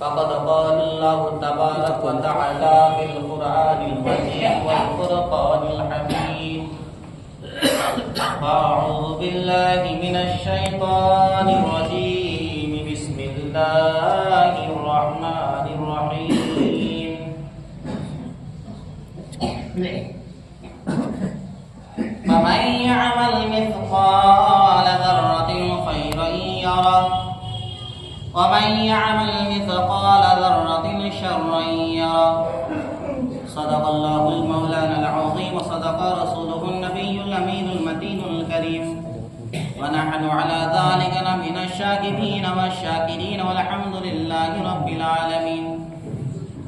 فقد قال الله تبارك وتعالى في القرآن المجيد والفرقان الحميد أعوذ بالله من الشيطان الرجيم بسم الله الرحمن الرحيم فمن يعمل مثقال ذرة خيرا يره ومن يعمل مثقال ذرة شرا يره صدق الله المولانا العظيم وصدق رسوله النبي الأمين المتين الكريم ونحن على ذلك من الشاكرين والشاكرين والحمد لله رب العالمين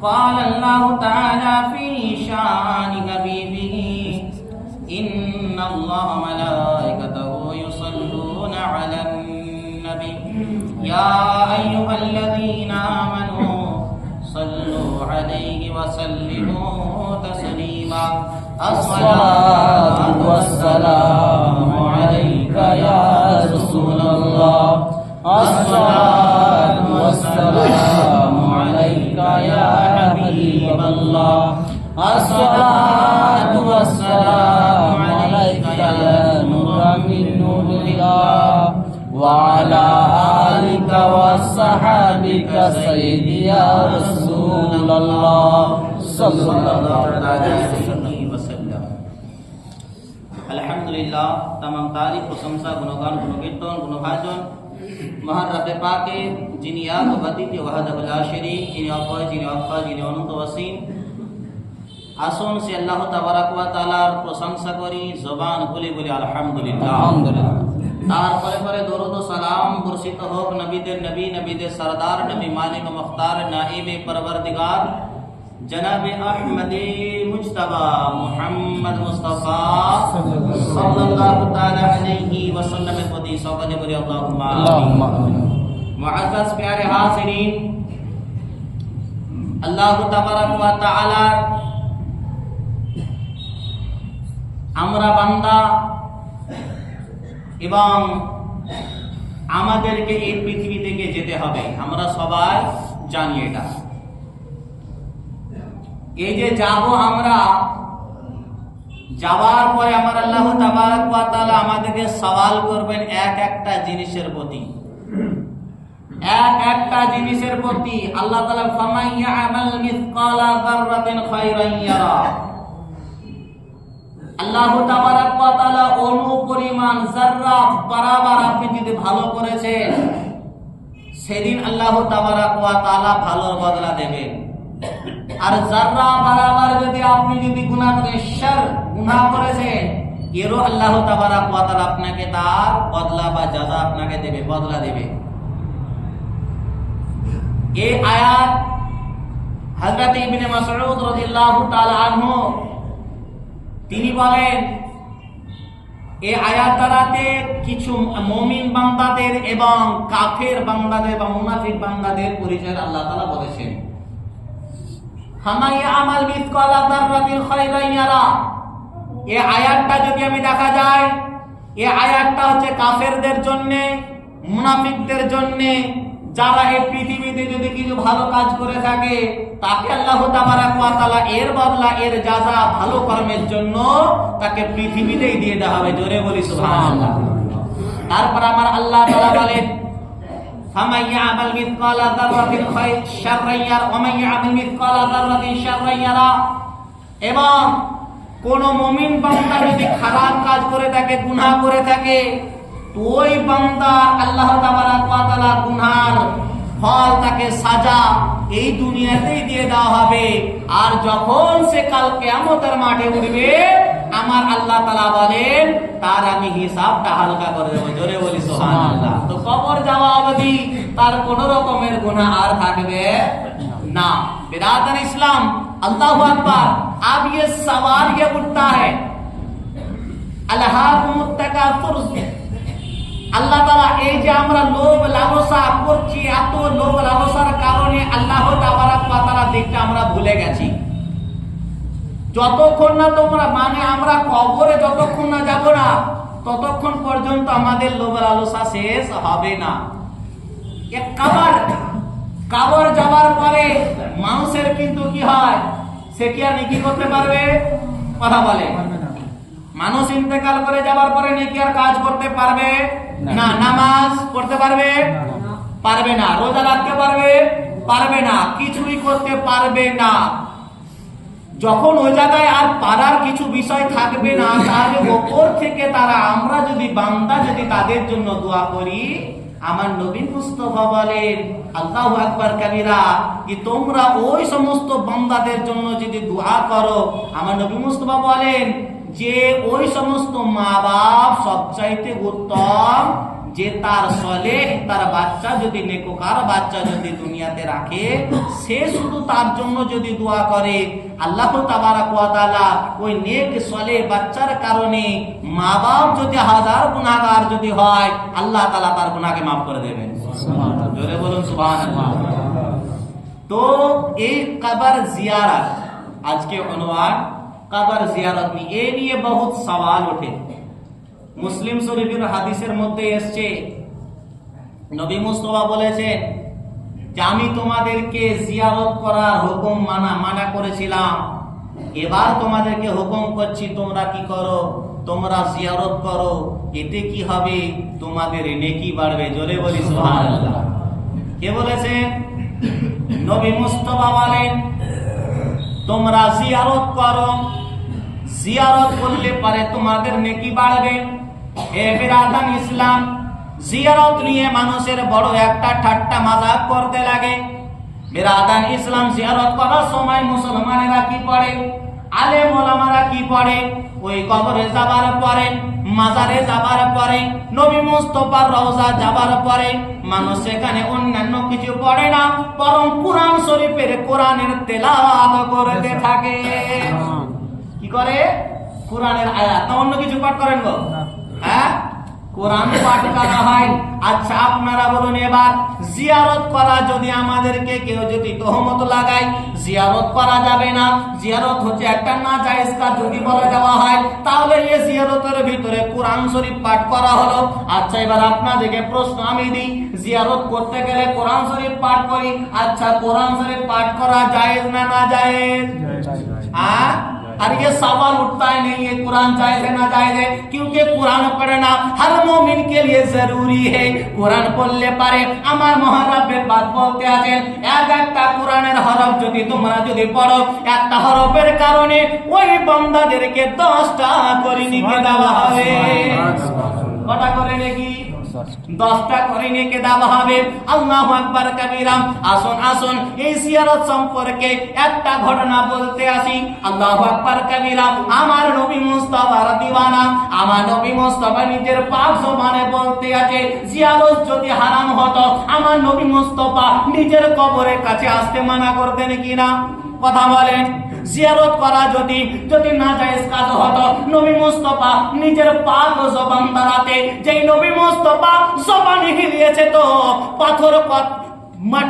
قال الله تعالى في شان حبيبه إن الله ملائكته يصلون على النبي يا أيها الذين آمنوا صلوا عليه وسلموا تسليما الصلاة والسلام عليك يا رسول الله الصلاة والسلام عليك يا حبيب الله الصلاة والسلام عليك يا نور من نور الله وعلى آلك وصحابك سيدي يا رسول الله صلى الله عليه وسلم আলহামদুলিল্লাহ तमाम तारीफ प्रशंसा गुणगान गुणकीर्तन गुणभाजन মহান রব্বে পাকে যিনি এক ও অদ্বিতীয় ওয়াহদাহু লা শারীক, যিনি অক্ষয়, যিনি অক্ষয়, যিনি অনন্ত অসীম। আসুন সে আল্লাহ তাবারাক ওয়া তাআলার প্রশংসা করি জবান খুলে বলি আলহামদুলিল্লাহ। আলহামদুলিল্লাহ। তারপরে পরে দরুদ ও সালাম বর্ষিত হোক নবীদের নবী, নবীদের সরদার, নবী মালিক ও মুখতার, নাইবে পরবর্দিগার জনাবে আহমদে মুজতবা মুহাম্মদ মুস্তাফা সাল্লাল্লাহু তাআলা আলাইহি ওয়াসাল্লামের প্রতি সকলে বলি আল্লাহুম্মা আমিন। মুআজ্জাজ প্যারে হাজিরিন, আল্লাহ তাবারাক ওয়া তাআলা আমরা বান্দা এবং আমাদেরকে এই পৃথিবী থেকে যেতে হবে, আমরা সবাই জানি এটা। এই যে যাব, আমরা যাওয়ার পরে আমার আল্লাহ তাবারাক ওয়া তাআলা আমাদেরকে সওয়াল করবেন এক একটা জিনিসের প্রতি, এক একটা জিনিসের প্রতি। আল্লাহ তাআলা ফামান ইয়ামাল মিসকালা যাররাতিন খায়রান ইয়ারা, আল্লাহ তাবারাক ওয়া তাআলা অনুপরিমাণ যাররা বরাবর আপনি যদি ভালো করেছেন, সেদিন আল্লাহ তাবারাক ওয়া তাআলা ভালোর বদলা দেবেন। আর যাররা বরাবর যদি আপনি যদি গুনাহ করেন, গুনাহ করেছেন, এরও আল্লাহ তাবারাক ওয়া তাআলা আপনাকে তার বদলা বা জাযা আপনাকে দেবে, বদলা দেবে। এই আয়াত হযরত ইবনে মাসউদ রাদিয়াল্লাহু তাআলা আনহু তিনি বলেন, এই আয়াত দ্বারাতে কিছু মুমিন বান্দাদের এবং কাফের বান্দাদের বা মুনাফিক বান্দাদের পরিচয় আল্লাহ তাআলা বলেছেন। ফামান ইয়ামাল মিসকালা যাররাতিন খায়রান ইয়ারা, এই আয়াতটা যদি আমি দেখা যায়, এই আয়াতটা হচ্ছে কাফেরদের জন্য, মুনাফিকদের জন্য, যারা এই পৃথিবীতে যদি কিছু ভালো কাজ করে থাকে তাকে আল্লাহ তাবারাক ওয়া তাআলা এর বদলা, এর জাযা ভালো কর্মের জন্য তাকে পৃথিবীতেই দিয়ে দেওয়া হবে। জোরে বলি সুবহানাল্লাহ। তারপর আমার আল্লাহ তাআলা বলেন ফামান ইয়ামাল মিসকালা যাররাতিন শাররান ইয়ারা ওয়া মান ইয়ামাল মিসকালা যাররাতিন শাররান ইয়ারা, এবং কোন মুমিন বান্দা যদি খারাপ কাজ করে থাকে, গুনাহ করে থাকে, তো ওই বান্দা আল্লাহ তাবারাক ওয়া তাআলা গুনার ফল, তাকে সাজা এই দুনিয়াতেই দিয়ে দেওয়া হবে। আর যখন সে কাল কিয়ামতের মাঠে উঠবে, আমার আল্লাহ তাআলা বলেন তার আমি হিসাবটা হালকা করে দেব। জোরে বলি সুবহানাল্লাহ। তো কবর যাওয়া অবধি তার কোন রকমের গুনাহ আর থাকবে না। बिरादर इस्लाम, अल्लाहु अकबर। अब ये सवाल ये उठता है, अलहाकुमुत तकासुर, আল্লাহ তাআলা এই যে আমরা লোভ লালসা করছি, এত লোভ লালসার কারণে আল্লাহ তাবারাক ওয়া তাআলা দেখতে আমরা ভুলে গেছি। যতক্ষণ না তোমরা আমরা কবরে যতক্ষণ না যাব না, ততক্ষণ পর্যন্ত আমাদের লোভ লালসা শেষ হবে না। এক কবর যাওয়ার যাওয়ার পরে মানুষের কিন্তু কি হয়, সে কি আর নেকি করতে পারবে? কথা বলে, মানুষ ইন্তেকাল করে যাওয়ার পরে নেকি আর কাজ করতে পারবে না। নামাজ পড়তে পারবে? পারবে না। রোজা রাখতে পারবে? পারবে না। কিছুই করতে পারবে না। যখন ওই জায়গায় আর পারার কিছু বিষয় থাকবে না, তাহলে ওপর থেকে তারা, আমরা যদি বান্দা যদি তাদের জন্য দোয়া করি, আমার নবী মুস্তাফা বলেন আল্লাহু আকবার কাবীরা, কি তোমরা ওই সমস্ত বান্দাদের জন্য যদি দোয়া করো, আমার নবী মুস্তাফা বলেন যে ওই সমস্ত মা বাপ সবচাইতে উত্তম, যে তার সলেহ, তার বাচ্চা যদি নেককার বাচ্চা যদি দুনিয়াতে রাখে, সে শুধু তার জন্য যদি দোয়া করে, আল্লাহ তাবারক ওয়া তাআলা ওই নেক সলেহ বাচ্চার কারণে মা বাপ যদি হাজার গুনাহগার যদি হয়, আল্লাহ তাআলা তার গুনাহকে maaf করে দেবেন। সুবহানাল্লাহ, জোরে বলুন সুবহানাল্লাহ। তো এই কবর জিয়ারত, আজকে অনুমান কবর জিয়ারত নিয়ে, এই নিয়ে বহুত সওয়াল ওঠে। মুসলিম শরীফের হাদিসের মধ্যে এসছে, নবী মুস্তাফা বলেছেন যে আমি তোমাদেরকে জিয়ারত করার হুকুম মানা করেছিলাম, এবার তোমাদেরকে হুকুম করছি তোমরা কি করো, তোমরা জিয়ারত করো। এতে কি হবে? তোমাদের নেকি বাড়বে। জোরে বলি সুবহানাল্লাহ। কে বলেছেন? নবী মুস্তাফা বলেন তোমরা জিয়ারত করো, জিয়ারত করলে পারে তোমাদের নেকি বাড়বে। হে বিরাদান ইসলাম, জিয়ারত নিয়ে মানুষের বড় একটা ঠাট্টা মাজাক করতে লাগে। বিরাদান ইসলাম, জিয়ারত করার সময় মুসলমানেরা কি পড়ে, আলেম ওলামারা কি পড়ে, ওই কবরে যাবার পরে, মাজারে যাবার পরে, নবী মুস্তাফার রওজা যাবার পরে মানুষ সেখানে অন্যান্য কিছু পড়ে না, বরং কুরআন শরীফের কোরআনের তেলাওয়াত করতে থাকে। কি করে? কোরআনের আয়াত, না অন্য কিছু পাঠ করেন গো? হ্যাঁ, কোরআন পাঠ করা হয়। আচ্ছা আপনারা বলুন, এবার জিয়ারত করা যদি আমাদেরকে কেউ যদি তহমত লাগায়, জিয়ারত করা যাবে না, জিয়ারত হচ্ছে একটা নাজায়েজ কাজ যদি বলে দেওয়া হয়, তাহলে এই জিয়ারতের ভিতরে কোরআন শরীফ পাঠ করা হলো। আচ্ছা এবার আপনাদেরকে প্রশ্ন আমি দিই, জিয়ারত করতে গেলে কোরআন শরীফ পাঠ করি, আচ্ছা কোরআন শরীফ পাঠ করা জায়েজ না নাজায়েজ? হ্যাঁ, और ये सवाल उठता ही नहीं है कुरान जायज है ना जायज है, क्योंकि कुरान पढ़ना हर मोमिन के लिए जरूरी है। कुरान पढ़ले पारे আমার মহারাব্বের বাত বলতে আছেন, এক একটা কোরআনের হরফ যদি তোমরা যদি পড়ো, একটা হরফের কারণে ওই বান্দাদেরকে 10টা করে নেকি দেওয়া হবে। কটা করে নেকি? 10টা করে নেকি দেওয়া হবে। আল্লাহু আকবার কাবীরা। আসুন আসুন এই জিয়ারত সম্পর্কে একটা ঘটনা বলতে আসি। আল্লাহু আকবার কাবীরা। আমার নবী মুস্তাফার দিওয়ানা, আমার নবী মুস্তাফা নিজের পাক জবানে বলতে আছে, জিয়ারত যদি হারাম হতো আমার নবী মুস্তাফা নিজের কবরের কাছে আসতে মানা করতেন কিনা? কথা বলেন। জিয়ারত করা যদি নাজায়েজ কাজ হতো, নবী মুস্তাফা নিজের পাক জবান দ্বারাতে, যেই নবী মুস্তাফা জবান হিলিয়েছে তো পাথর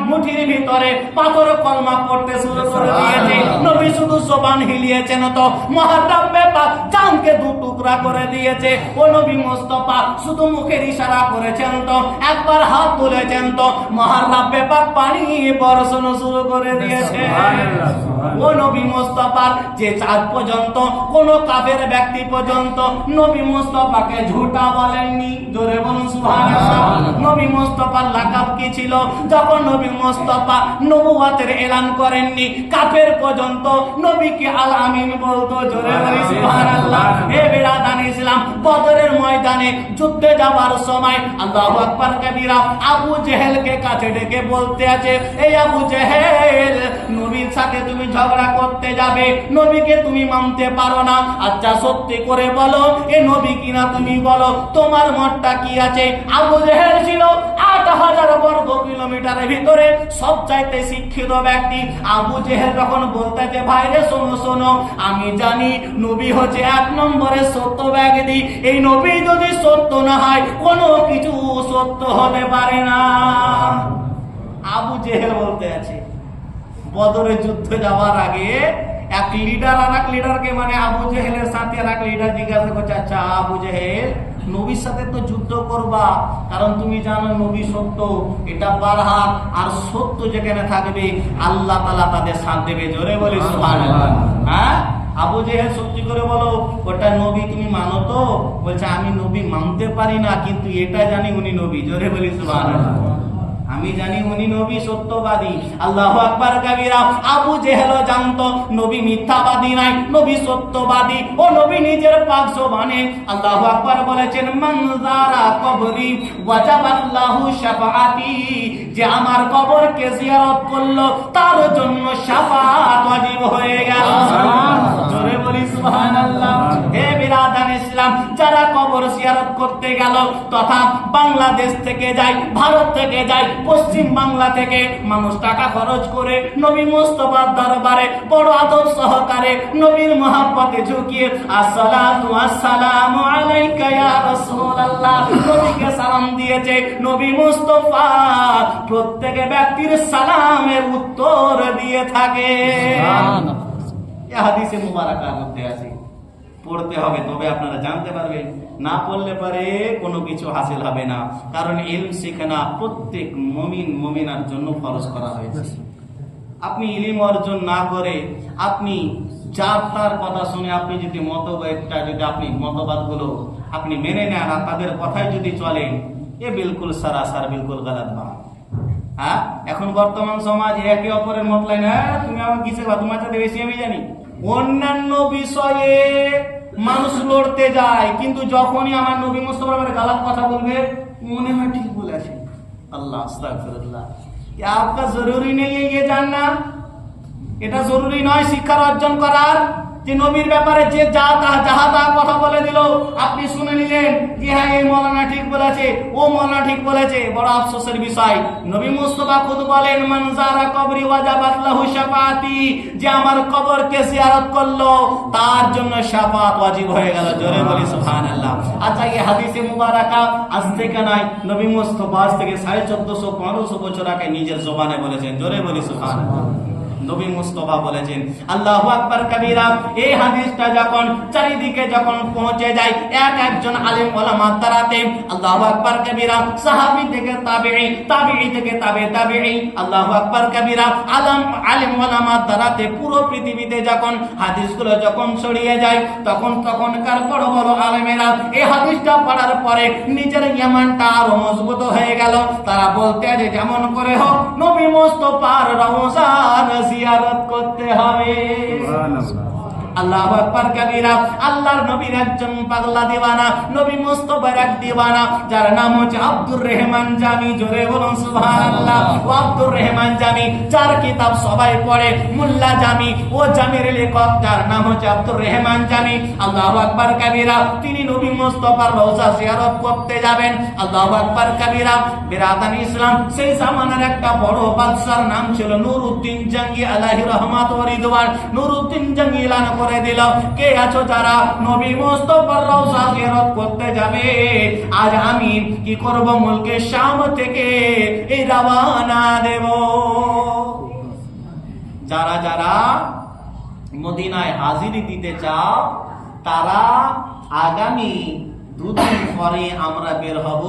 মুঠির ভিতরে পাথর কলমা পড়তে শুরু করে দিয়েছে। নবী শুধু জবান হিলিয়েছেন তো মহারাব্বে পাক জানকে দু টুকরা করে দিয়েছে। ও নবী মুস্তাফা শুধু মুখের ইশারা করেছেন তো, একবার হাত তুলেছেন তো মহারাব্বে পাক পানি বর্ষণ শুরু করে দিয়েছে। ও নবী মুস্তাফার যে চাঁদ পর্যন্ত কোন কাফের ব্যক্তি পর্যন্ত নবী মুস্তাফাকে ঝুটা বলেননি। জোরে বলুন সুবহানাল্লাহ। নবী মুস্তাফার লাকাব কি ছিল? যখন নবী মুস্তাফা নবুয়তের এলান করেননি, কাফের পর্যন্ত নবীকে আল আমিন বলতো। জোরে বলি সুবহানাল্লাহ। হে বিরাদান ইসলাম, বদরের ময়দানে যুদ্ধে যাওয়ার সময় আল্লাহু আকবার কাবীরা আবু জেহেলকে কাছে ডেকে বলতে আছে, এই আবু জেহেল, নবীর সাথে তুমি ঝগড়া করতে যাবে, নবীকে তুমি মানতে পারো না। আচ্ছা সত্যি করে বলো, এ নবী কিনা তুমি বলো, তোমার মতটা কি আছে? আবু জেহেল ছিল 8000 বর্গ কিলোমিটারের ভিতরে সবচাইতে শিক্ষিত ব্যক্তি। আবু জেহেল যখন বলতেছে, ভাই রে শোনো শোনো, আমি জানি নবী হচ্ছে 1 নম্বরে সত্য ব্যক্তি, এই নবী যদি সত্য না হয় কোনো কিছু সত্য হতে পারে না। আবু জেহেল বলতে আছে। বদরের যুদ্ধে যাওয়ার আগে এক লিডার আর এক লিডারকে, মানে আবু জেহেলের সাথে আর এক লিডার জিজ্ঞাসা করছে, আচ্ছা আবু জেহেল, নবীর সাথে তো যুদ্ধ করবা, কারণ তুমি জানো নবী সত্য, এটা বারহাত, আর সত্য যেখানে থাকবে আল্লাহ তাআলা তাদের সাথ দেবে। জোরে বলি সুবহানাল্লাহ। হ্যাঁ, আবু জেহেল সত্যি করে বলো, ওটা নবী তুমি মানো তো? বলছে আমি নবী মানতে পারি না, কিন্তু এটা জানি উনি নবী। জোরে বলি সুবহানাল্লাহ। আমি জানি উনি নবী সত্যবাদী। আল্লাহু আকবার কাবীরা। আবু জেহেল জানতো নবী মিথ্যাবাদী নাই, নবী সত্যবাদী। ও নবী নিজের পাক জবানে আল্লাহু আকবার বলেছেন, মান যারা কবরি ওয়াজাবাত লাহু শাফাআতি, যে আমার কবরকে জিয়ারত করলো তার জন্য শাফাআত ওয়াজিব হয়ে গেল। জোরে বলি সুবহানাল্লাহ। হে বিরাদান ইসলাম, যারা কবর জিয়ারত করতে গেল, তথা বাংলাদেশ থেকে যায়, ভারত থেকে যায়, পশ্চিম বাংলা থেকে মানুষ টাকা খরচ করে নবী মুস্তাফার দরবারে বড় আদব সহকারে নবীর মহব্বতে ঝুঁকিয়ে আসসালাতু আসসালামু আলাইকা ইয়া রাসূলুল্লাহ নবীকে সালাম দিয়েছে। নবী মুস্তাফা প্রত্যেক ব্যক্তির সালামের উত্তর দিয়ে থাকে। এই হাদিসে মুবারাকার মধ্যে আছে, পড়তে হবে, তবে আপনারা জানতে পারবেন। না পড়লে পারে কোনো কিছু হাসিল হবে না, কারণ ইলম শিখা প্রত্যেক মুমিন মুমিনার জন্য ফরজ করা হয়েছে। আপনি ইলম অর্জন না করে আপনি যার তার কথা শুনে আপনি যদি মতবাদগুলো আপনি মেনে নেন আর তাদের কথাই যদি চলেন, এ বিলকুল সারাসার বিলকুল গলত বাত। হ্যাঁ, এখন বর্তমান সমাজ একে অপরের মতলাই না, তুমি আমার কিসে বা তোমার সাথে বেশি আমি জানি, অন্যান্য বিষয়ে মানুষ লড়তে যায়, কিন্তু যখনই আমার নবী মুস্তাফার ব্যাপারে গালাত কথা বলবে মনে হয় ঠিক বলেছে। আল্লাহ আস্তাগফিরুল্লাহ। क्या आपका जरूरी नहीं है ये जानना, এটা জরুরি নয় শিক্ষা অর্জন করার যে নবীর ব্যাপারে যে যাহা তা কথা বলে দিল, আপনি শুনে নিলেন যে হ্যাঁ এই মৌলানা ঠিক বলেছে, ও মৌলানা ঠিক বলেছে। বড় আফসোসের বিষয়, নবী মুস্তাফা খুদ বলেন, মান যারা কবরি ওয়াজাবাত লাহু শাফাআতি, যে আমার কবরকে জিয়ারত করলো তার জন্য শাফাআত ওয়াজিব হয়ে গেল। জোরে বলি সুবহানাল্লাহ। আচ্ছা, এই হাদিসে মুবারাকা আজ থেকে নয়, নবী মুস্তাফা আজ থেকে 1450-1500 বছর আগে নিজের জবানে বলেছেন। জোরে বলি সুবহানাল্লাহ। নবী মুস্তাফা বলেছেন, আল্লাহু আকবার কাবীরা। এই হাদিসটা যখন চারিদিকে যখন পৌঁছে যায়, একজন আলেম ওলামা দ্বারাতে আল্লাহু আকবার কাবীরা, সাহাবী থেকে তাবেঈ, তাবেঈ থেকে তাবেঈ, আল্লাহু আকবার কাবীরা, আলেম ওলামা দ্বারাতে পুরো পৃথিবীতে যখন হাদিসগুলো যখন ছড়িয়ে যায়, তখনকার বড় বড় আলেমেরা এই হাদিসটা পড়ার পরে নিজের ঈমানটা আরো মজবুত হয়ে গেল। তারা বলতে যে যেমন করে হোক নবী মুস্তাফার রওজা জিয়ারত করতে হবে। আল্লাহু আকবার কাবীরা। আল্লাহর নবীর একজন পাগলা দিওয়ানা, নবী মুস্তাফার এক দিওয়ানা, যার নাম হচ্ছে আব্দুর রহমান জামি। জোরে বলুন সুবহানাল্লাহ। ও আব্দুর রহমান জামি, যার কিতাব সবাই পড়ে, মোল্লা জামি, ও জামির লেখক, যার নাম হচ্ছে আব্দুর রহমান জামি। আল্লাহু আকবার কাবীরা। তিনি নবী মুস্তাফার রওজা জিয়ারত করতে যাবেন। আল্লাহু আকবার কাবীরা। বিরাদান ইসলাম, সেই জামানার একটা বড় বাদশার নাম ছিল নুরউদ্দিন জঙ্গি আলাইহি রহমাত ওয়া রিদওয়ান। নুরউদ্দিন জঙ্গি এলান করে দিল, কে আছো যারা নবী মুস্তাফার রওজা জিয়ারত করতে যাবে, আজ আমি কি করব, মুলকে শাম থেকে এই রওনা দেব। যারা যারা মদিনায় হাজিরি দিতে চাও তারা আগামী দুদিন পরে আমরা বের হব,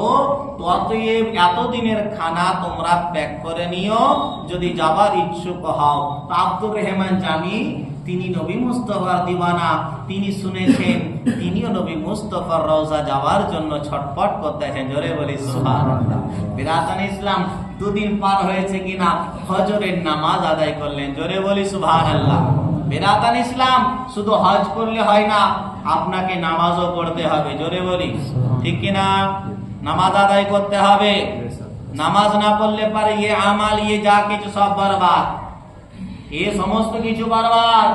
ততএব এতদিনের খানা তোমরা প্যাক করে নিও, যদি যাবার ইচ্ছুক হও। তো আব্দুর রহমান জামি, তিনি নবী মুস্তাফার দিওয়ানা, তিনি শুনেছেন তিনিও নবী মুস্তাফার রওজা যাওয়ার জন্য ছটফট করতেছেন। জোরে বলি সুবহানাল্লাহ। বিরাদান ইসলাম, দুদিন পার হয়েছে কিনা ফজরের নামাজ আদায় করলেন। জোরে বলি সুবহানাল্লাহ। বিরাদান ইসলাম, শুধু হজ করলে হয় না, আপনাকে নামাজও পড়তে হবে। জোরে বলি ঠিক কিনা? নামাজ আদায় করতে হবে। নামাজ না পড়লে পারে ইয়ে আমাল, ইয়ে যা কিছু সব বরবাদ, এ সমস্ত কিছু বরবাদ।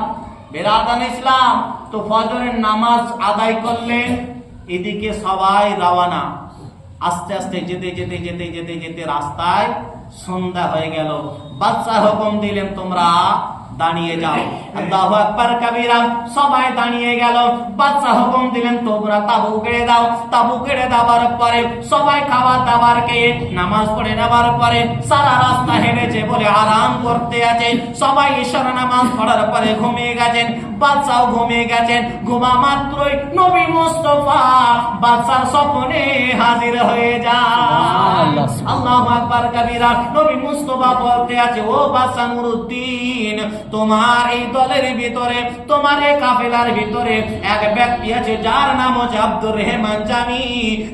বিরাদান ইসলাম, তো ফজরের নামাজ আদায় করলেন, এদিকে সবাই রওনা। আস্তে আস্তে যেতে যেতে যেতে যেতে যেতে রাস্তায় সন্ধ্যা হয়ে গেল। বাদশা হুকুম দিলেন, তোমরা দাঁড়িয়ে যাও। আল্লাহু আকবার কাবীরা। সবাই দাঁড়িয়ে গেল। বাদশা হুকুম দিলেন তোমরা তাবু কেড়ে দাও। তাবু কেড়ে দেওয়ার পরে সবাই খাবার দাবার খেয়ে নামাজ পড়ে নেওয়ার পরে সারা রাস্তা হেঁটেছে বলে আরাম করতে আছে। সবাই ঈশার নামাজ পড়ার পরে ঘুমিয়ে গেছেন। বাদশাও ঘুমিয়ে গেছেন। ঘুমা মাত্রই নবী মুস্তাফা বাদশার স্বপ্নে হাজির হয়ে যায়। আল্লাহু আকবার কাবীরা। নবী মুস্তাফা বলতে আছে, ও বাদশা নুরুদ্দিন, তোমার এই দলের ভিতরে, তোমার এই কাফেলার ভিতরে এক ব্যক্তি আছে যার নাম হচ্ছে আব্দুর রহমান জামি।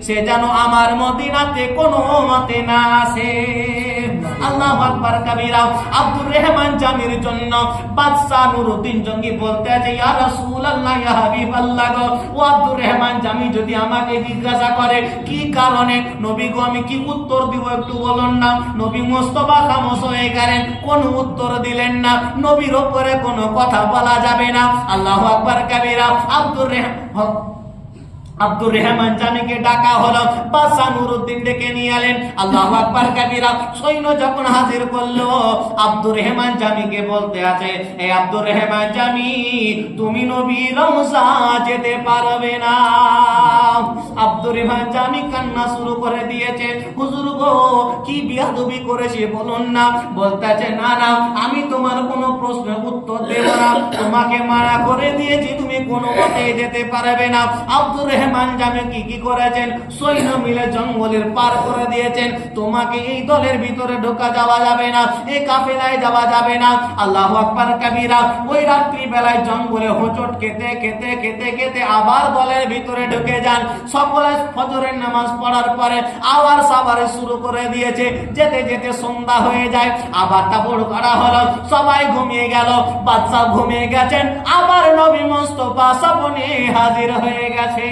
সে যেন আমার মদিনাতে কোনো মতে না আসে। আল্লাহু আকবার কাবীরা। আব্দুর রহমান জামির জন্য বাদশা নুরুদ্দিন জঙ্গি বলতে আছে, ইয়া রাসূলুল্লাহ, ইয়া হাবিবাল্লাহ গো, ও আব্দুর রহমান জামি যদি আমাকে জিজ্ঞাসা করে কি কারণে নবী গো আমি কি উত্তর দিব একটু বলুন না। নবী মুস্তাফা খামোশ হয়ে গেলেন, কোনো উত্তর দিলেন না। নবীর উপরে কোনো কথা বলা যাবে না। আল্লাহু আকবার কাবীরা। আব্দুর রহমান জামিকে ডাকা হলো। বাদশা নুরুদ্দিন ডেকে নিয়ে এলেন। আল্লাহু আকবার কাবীরা। সৈন্য যখন হাজির করলো, আব্দুর রহমান জামিকে বলতে আছে, এই আব্দুর রহমান জামি, তুমি নবীর রওজা যেতে পারবে না। আব্দুর রহমান জামি কান্না শুরু করে দিয়েছে, হুজুর গো কি বিয়াদবি করেছে বলুন না। বলতে আছে, না না, আমি তোমার কোনো প্রশ্নের উত্তর দেব না, তোমাকে মানা করে দিয়েছি, তুমি কোনো মতে যেতে পারবে না। আব্দুর রহমান জামি কি করেছেন? সৈন্য মিলে জঙ্গলের পার করে দিয়েছেন। তোমাকে এই দলের ভিতরে ঢোকা যাওয়া যাবে না, এই কাফেলায় যাওয়া যাবে না। আল্লাহু আকবার কাবীরা। ওই রাত্রি বেলায় জঙ্গলে হোঁচট খেতে খেতে খেতে খেতে আবার দলের ভিতরে ঢুকে যান। সকলে ফজরের নামাজ পড়ার পরে আবার সাবারে শুরু করে দিয়েছে। যেতে যেতে সন্ধ্যা হয়ে যায়। আবার তাবড় করা হলো। সবাই ঘুমিয়ে গেল। বাদশা ঘুমিয়ে গেছেন। আবার নবী মুস্তাফা স্বপ্নে হাজির হয়ে গেছে।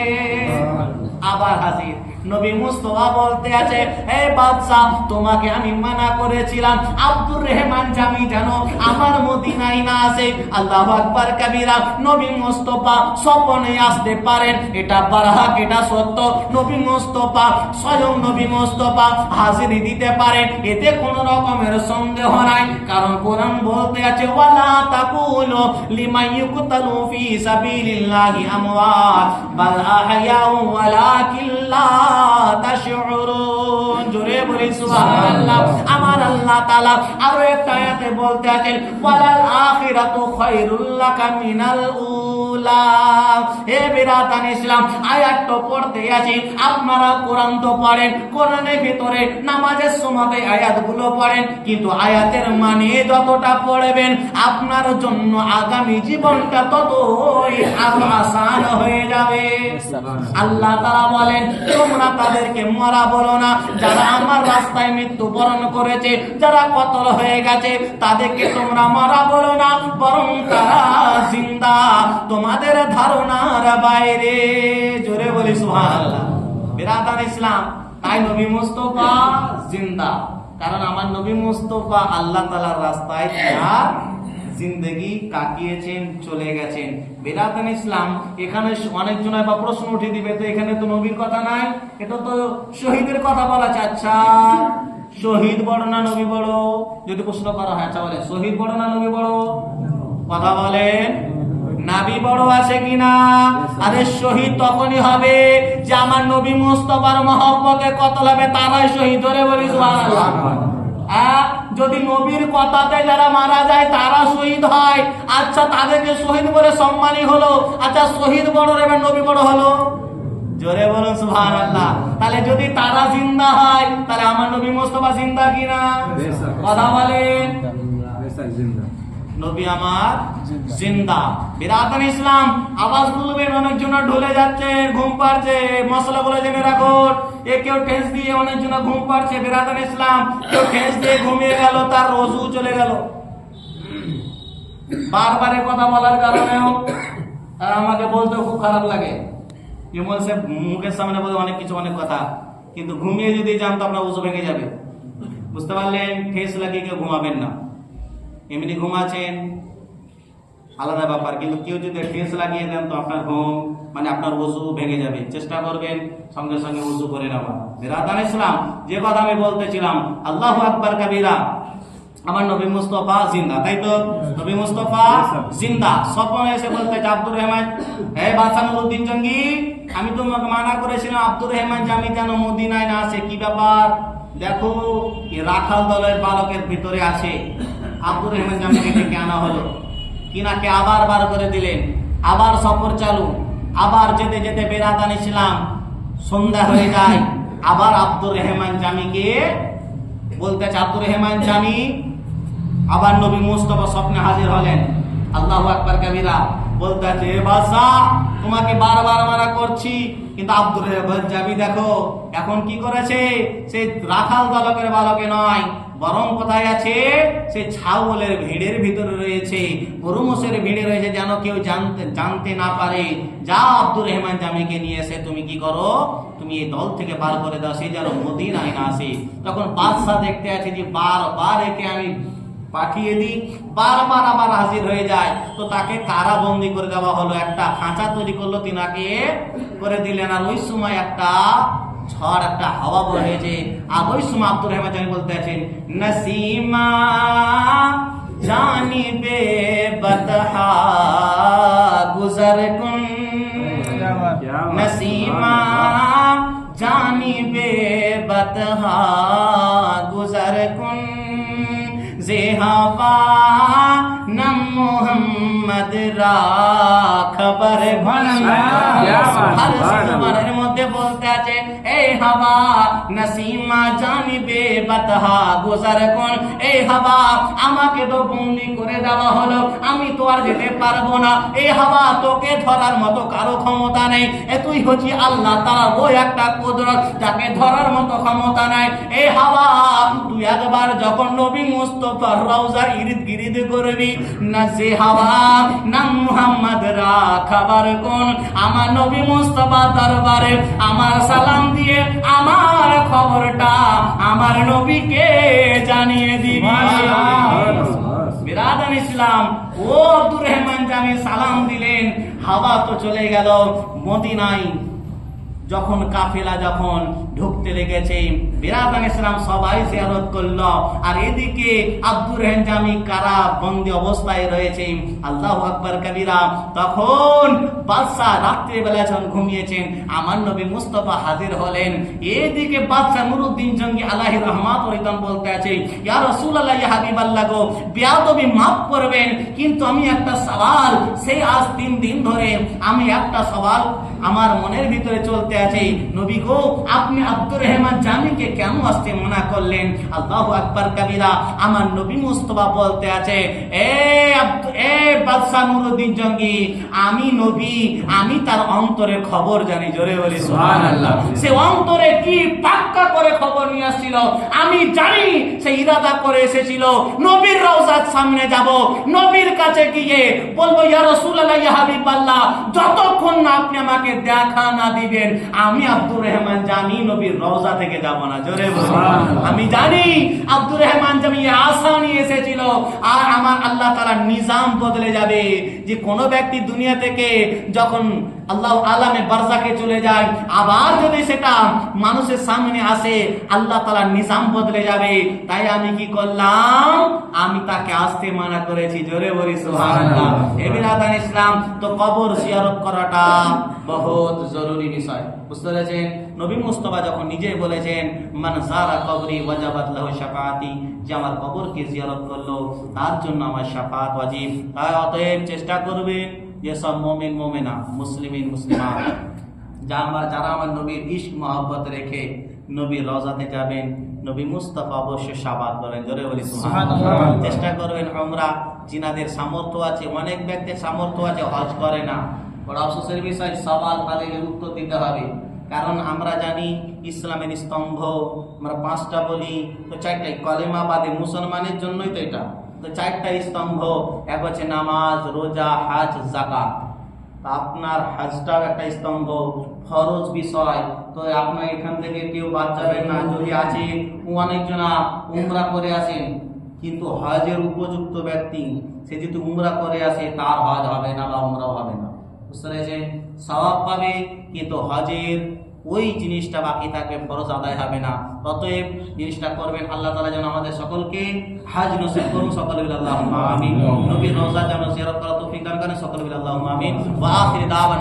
আবার হাজির। নবী মুস্তাফা বলতে আছে, হে বাদশা, তোমাকে আমি মানা করেছিলাম আব্দুর রহমান জামি যেন আমার মদিনায় না আসে। আল্লাহু আকবার কাবীরা। নবী মুস্তাফা স্বপ্নে আসতে পারেন, এটা বারহাক, এটা সত্য। নবী মুস্তাফা স্বয়ং নবী মুস্তাফা হাজিরি দিতে পারেন, এতে কোনো রকমের সন্দেহ নাই। কারণ কোরআন বলতে আছে, ওয়ালা তাকুলু লিমান ইউকতালু ফি সাবিলিল্লাহি আমওয়াত বাল আহয়াউ ওয়ালাকিন লা তাশউরুন। জোরে বলি সুবহানাল্লাহ। আমার আল্লাহ তাআলা আরো একটা আয়াতে বলতে আছেন, ওয়ালাল আখিরাতু খায়রুল লাকা মিনাল উলা। হে বিরাদান ইসলাম, আয়াত তো পড়তে আছি, আপনারা কোরআন তো পড়েন, কোরআনের ভিতরে নামাজের সময় আয়াতগুলো পড়েন, কিন্তু আয়াতের মানে যতটা পড়বেন আপনার জন্য আগামী জীবনটা ততই আরো আসান হয়ে যাবে। আল্লাহ তাআলা বলেন, তোমরা তাদেরকে মরা বলো না, যারা আমার রাস্তায় মৃত্যুবরণ করেছে, যারা কতল হয়ে গেছে, তাদেরকে তোমরা মরা বলো না, বরং তারা জিন্দা, তোমাদের ধারণার বাইরে। জোরে বলি সুবহানাল্লাহ। বিরাদান ইসলাম, তাই নবী মুস্তাফা জিন্দা, কারণ আমার নবী মুস্তাফা আল্লাহ তাআলার রাস্তায় তার জিন্দেগি কাটিয়েছেন, চলে গেছেন। বিরাদান ইসলাম, এখানে অনেকজন বা প্রশ্ন উঠে দিবে, তো এখানে তো নবীর কথা নাই, এটা তো শহীদের কথা বলা আছে। আচ্ছা, শহীদ বড় না নবী বড়? যদি প্রশ্ন করা হয়, আচ্ছা বলে শহীদ বড় না নবী বড়? কথা বলেন, নবী বড় আছে কিনা? আরে শহীদ তখনই হবে যে আমার নবী মুস্তাফার মহব্বতে কতল হবে, তারাই শহীদ। ধরে বলি সুবহানাল্লাহ। যদি নবীর কথাতে যারা মারা যায় তারা শহীদ হয়, আচ্ছা তাদেরকে শহীদ বলে সম্মানী হলো। আচ্ছা শহীদ বড় হবে, নবী বড় হলো? জোরে বলুন সুবহানাল্লাহ। তাহলে যদি তারা জিন্দা হয়, তাহলে আমার নবী মুস্তাফা জিন্দা কিনা? কথা বলেন, নবী আমার জিন্দা। বিরাদান ইসলাম, আওয়াজ তুলবেন, অনেকজন ঢলে যাচ্ছে, ঘুম পাচ্ছে, মশলাগুলো জেনে রাখুন। কেউ ঠেস দিয়ে অনেকজন ঘুম পাচ্ছে। বিরাদান ইসলাম, কেউ ঠেস দিয়ে ঘুমিয়ে গেল, তার রোজু চলে গেল। বারবারের কথা বলার কারণেও আমাকে বলতে খুব খারাপ লাগে। ইমন সাহেব মুখের সামনে বলে অনেক কিছু, অনেক কথা, কিন্তু ঘুমিয়ে যদি যান তো আপনার উজু ভেঙে যাবে। বুঝতে পারলেন? ঠেস লাগিয়ে কেউ ঘুমাবেন না। এমনি ঘুমাচ্ছেন আলাদা ব্যাপার, কিন্তু কেউ যদি ঠেস লাগিয়ে দেন তো আপনার ঘুম মানে আপনার ওযু ভেঙে যাবে। চেষ্টা করবেন সঙ্গে সঙ্গে ওযু করে নেওয়া। বিরাদান ইসলাম, যে কথা আমি বলতেছিলাম, আল্লাহু আকবার কাবীরা, আমার নবী মুস্তফা জিন্দা, তাই তো? নবী মুস্তফা জিন্দা। স্বপ্নে এসে বলতে আব্দুর রহমান, হে বাদশা নুরুদ্দিন জঙ্গি, আমি তোমাকে মানা করেছিলাম আব্দুর রহমান জামি যেন মদিনায় না আসে। কি ব্যাপার? দেখো এই রাখাল দলের বালকের ভিতরে আছে। আব্দুর রহমান জামিকে ডেকে আনা হলো, কিনাকে আবার বার করে দিলেন। আবার সফর চালু, আবার যেতে যেতে বেরাত আনিছিলাম, সন্ধ্যা হয়ে যায়। আবার আব্দুর রহমান জামিকে বলতেছে, আব্দুর রহমান জামি। আবার নবী মুস্তফা স্বপ্নে হাজির হলেন। আল্লাহু আকবার কবিরা। বলতেছে, হে বাদশা, তোমাকে বারবার মানা করছি, কিন্তু আব্দুর রহমান জামি দেখো এখন কি করেছে। সে রাখাল দলকের বালকে নয়, বরং কোথায় আছে? সে ছাগলের ভিড়ের ভিতরে রয়েছে, গরু মোষের ভিড়ে রয়েছে, যেন কেউ জানতে না পারে। যা আব্দুর রহমান জামিকে নিয়ে এসে তুমি কি করো, তুমি এই দল থেকে বার করে দাও, সে যেন মদিনায় না আসে। তখন বাদশা দেখতে আছে যে বারবার একে আমি পাঠিয়ে দিই, বারবার আবার হাজির হয়ে যায়। তো তাকে কারাবন্দি করে দেওয়া হলো, একটা খাঁচা তৈরি করলো, তিনাকে করে দিলেন। আর ওই সময় একটা ঝড়, একটা হাওয়া বহেছে। আর ওই সময় আব্দুর রহমান জামি বলতে আছেন, নসীমা জানিবে বতহা গুজর কুন, নসীমা জানিবে বতহা গুজর কুন, যে হাওয়া নম মোহাম্মদ রা খবর ভার মধ্যে বলতে আছে, এই হাওয়া নসীমা জানিবে বতহা গুজর কুন, এই হাওয়া আমাকে তো বন্দি করে দেওয়া হলো, আমি তো আর যেতে পারবো না। এই হাওয়া তোকে ধরার মতো কারো ক্ষমতা নেই, তুই হচ্ছি আল্লাহ তাআলা ওই একটা কুদরত যাকে ধরার মতো ক্ষমতা নাই। এই হাওয়া তুই একবার যখন নবী মুস্তফার রওজা ইরিদ গিরিদ করবি না, যে হাওয়া নাম মুহাম্মদ রা খবর কোন, আমার নবী মুস্তফা দরবারে আমার সালাম দিয়ে আমার খবরটা আমার নবীকে জানিয়ে দিবি। বিরাদান ইসলাম, ও আব্দুর রহমান জামি সালাম দিলেন। হাওয়া তো চলে গেল মদিনায়। যখন কাফেলা যখন ঢুকতে লেগেছে, বিরাদান ইসলাম সবাই জিয়ারত করলো। আর এদিকে আব্দুর রহমান জামি কারা বন্দী অবস্থায় রয়েছে। আল্লাহু আকবার কবিরা। তখন বাদশা রাত্রে বেলা যখন ঘুমিয়েছেন, আমার নবী মুস্তফা হাজির হলেন। এদিকে বাদশা নুরুদ্দিন জঙ্গি আলাইহির রহমাত ওয়ারিদান বলতে আছে, ইয়া রাসূলুল্লাহ, ইয়া হাবিবাল্লাহ গো, বেয়াদবি মাফ করবেন, কিন্তু আমি একটা সওয়াল, সেই আজ 3 দিন ধরে আমি একটা সওয়াল আমার মনের ভিতরে চলতে আছে। নবী গো, আপনি আব্দুর রহমান জামিকে কেন আসতে মানা করলেন? আল্লাহু আকবার কবিরা। আমার নবী মুস্তফা বলতে আছে, এ বাদশা নুরুদ্দিন জঙ্গি, আমি নবী, আমি তার অন্তরের খবর জানি। জোরে বলি সুবহানাল্লাহ। সে অন্তরে কি পাক্কা করে খবর নিয়ে আসছিল আমি জানি। সে ইরাদা করে এসেছিল নবীর রওজার সামনে যাব, নবীর কাছে গিয়ে বলবো, ইয়া রাসূলুল্লাহ, ইয়া হাবিবাল্লাহ, যতক্ষণ না আপনি আমাকে দেখা না দিবেন আমি আব্দুর রহমান জামি নবীর রওজা থেকে যাব না। জোরে বলি। আমি জানি আব্দুর রহমান জামি আশা নিয়ে এসেছিল, আর আমার আল্লাহ তাআলা নিজাম বদলে যাবে, যে কোন ব্যক্তি দুনিয়া থেকে যখন আল্লাহ আলামে বারজাকে চলে যায়, আবার যদি সেটা মানুষের সামনে আসে, আল্লাহ তাআলা নিজাম বদলে যাবে। তাই আমি কি করলাম? আমি তাকে আসতে মানা করেছি। জোরে বলি সুবহানাল্লাহ। এ বিরাদান ইসলাম, তো কবর জিয়ারত করাটা বহুত জরুরি বিষয়, বুঝতে পেরেছেন? নবী মুস্তফা যখন নিজে বলেছেন, মান যারা কবরি ওয়াজাবাত লাহু শাফাআতি, যে আমার কবরকে জিয়ারত করলো তার জন্য আমার শাফাআত ওয়াজিব। তাই অতএব চেষ্টা করবে যে সব মুমিন মুমিনা, মুসলিমিন মুসলিমাত যারা আমার নবীর ইশক মহব্বত রেখে নবীর রওজাতে যাবেন, নবী মুস্তফা অবশ্যই শাফাআত করেন। জোরে বলি সুবহানাল্লাহ। চেষ্টা করবেন উমরা, যিনাদের সামর্থ্য আছে, অনেক ব্যক্তির সামর্থ্য আছে হজ করে না, বড় আফসোসের বিষয়। সওয়াল তাদের উত্তর দিতে হবে, কারণ আমরা জানি ইসলামের স্তম্ভ আমরা 5টা বলি, তো 4টাই কলেমা বাদে মুসলমানের জন্যই তো এটা। তো 4টা স্তম্ভ, এক হচ্ছে নামাজ, রোজা, হজ, যাকাত। আপনার হজটাও একটা স্তম্ভ, ফরজ বিষয়। তো আপনার এখান থেকে কেউ বাদ যাবেন না। যদি আছে অনেকজনা উমরা করে আসেন, কিন্তু হজের উপযুক্ত ব্যক্তি সে যদি উমরা করে আসে, তার হজ হবে না বা উমরাও হবে না, বুঝতে পেরেছেন? সওয়াব পাবে, কিন্তু হজের ওই জিনিসটা বাকি থাকবে, ফরজ আদায় হবে না। অতএব জিনিসটা করবেন। আল্লাহ তাআলা যেন আমাদের সকলকে হজ নসিব করুন। সকলে বলি আল্লাহুম্মা আমিন। নবীর রওজা যেন জিয়ারত করার তৌফিক দান করেন। সকলে বলি আল্লাহুম্মা আমিন। ওয়া আখির দাওয়ানা